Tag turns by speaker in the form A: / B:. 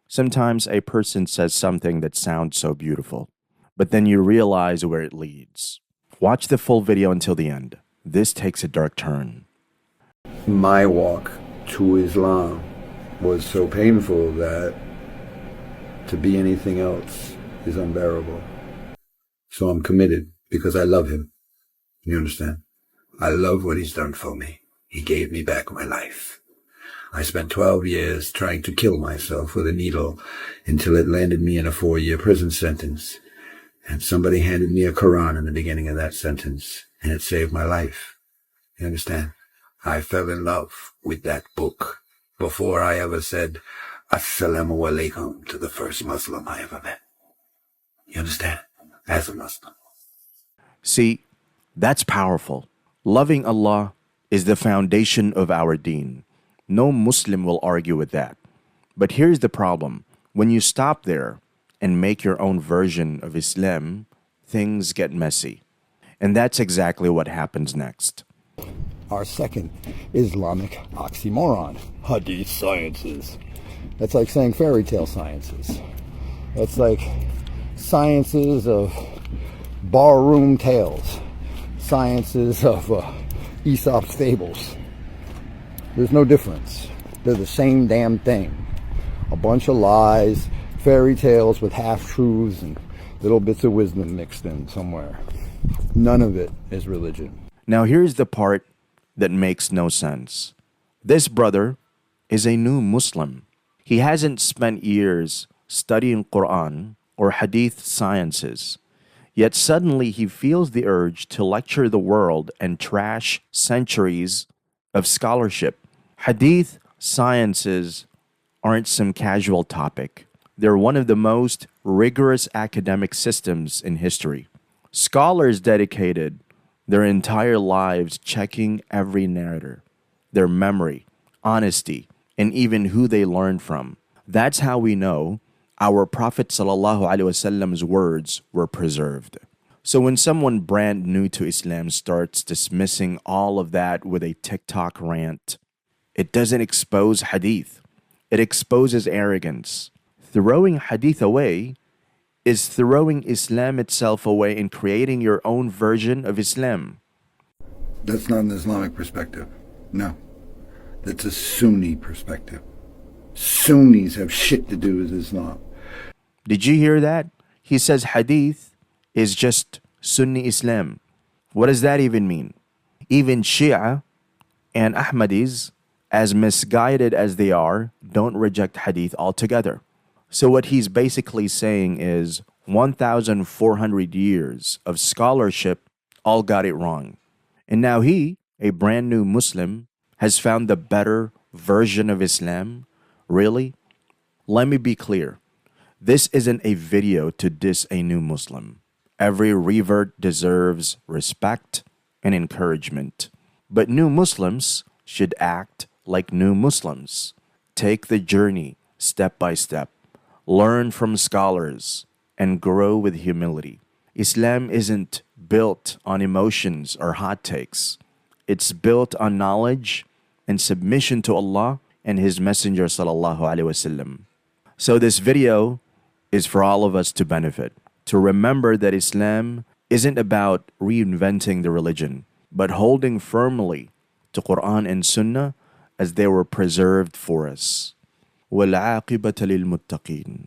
A: Sometimes a person says something that sounds so beautiful, but then you realize where it leads. Watch the full video until the end. This takes a dark turn.
B: My walk to Islam was so painful that to be anything else is unbearable. So I'm committed because I love him. You understand? I love what he's done for me. He gave me back my life. I spent 12 years trying to kill myself with a needle until it landed me in a 4-year prison sentence. And somebody handed me a Quran in the beginning of that sentence, and it saved my life. You understand? I fell in love with that book before I ever said Assalamu alaikum to the first Muslim I ever met. You understand? As a Muslim.
A: See, that's powerful. Loving Allah is the foundation of our deen. No Muslim will argue with that. But here's the problem. When you stop there and make your own version of Islam, things get messy. And that's exactly what happens next.
C: Our second Islamic oxymoron, hadith sciences. That's like saying fairy tale sciences. That's like sciences of barroom tales, sciences of Aesop's fables. There's no difference. They're the same damn thing. A bunch of lies, fairy tales with half-truths and little bits of wisdom mixed in somewhere. None of it is religion.
A: Now here's the part that makes no sense. This brother is a new Muslim. He hasn't spent years studying Quran or hadith sciences. Yet suddenly he feels the urge to lecture the world and trash centuries of scholarship. Hadith sciences aren't some casual topic. They're one of the most rigorous academic systems in history. Scholars dedicated their entire lives checking every narrator, their memory, honesty, and even who they learned from. That's how we know our Prophet ﷺ's words were preserved. So when someone brand new to Islam starts dismissing all of that with a TikTok rant, it doesn't expose hadith. It exposes arrogance. Throwing hadith away is throwing Islam itself away and creating your own version of Islam.
B: That's not an Islamic perspective. No. That's a Sunni perspective. Sunnis have shit to do with Islam.
A: Did you hear that? He says hadith is just Sunni Islam. What does that even mean? Even Shia and Ahmadis, as misguided as they are, don't reject hadith altogether. So what he's basically saying is 1,400 years of scholarship all got it wrong. And now he, a brand new Muslim, has found the better version of Islam? Really? Let me be clear. This isn't a video to diss a new Muslim. Every revert deserves respect and encouragement. But new Muslims should act like new Muslims. Take the journey step by step. Learn from scholars and grow with humility. Islam isn't built on emotions or hot takes. It's built on knowledge and submission to Allah and His Messenger sallallahu alaihi wasallam. So this video is for all of us to benefit, to remember that Islam isn't about reinventing the religion, but holding firmly to Quran and Sunnah as they were preserved for us. وَالْعَاقِبَةَ لِلْمُتَّقِينَ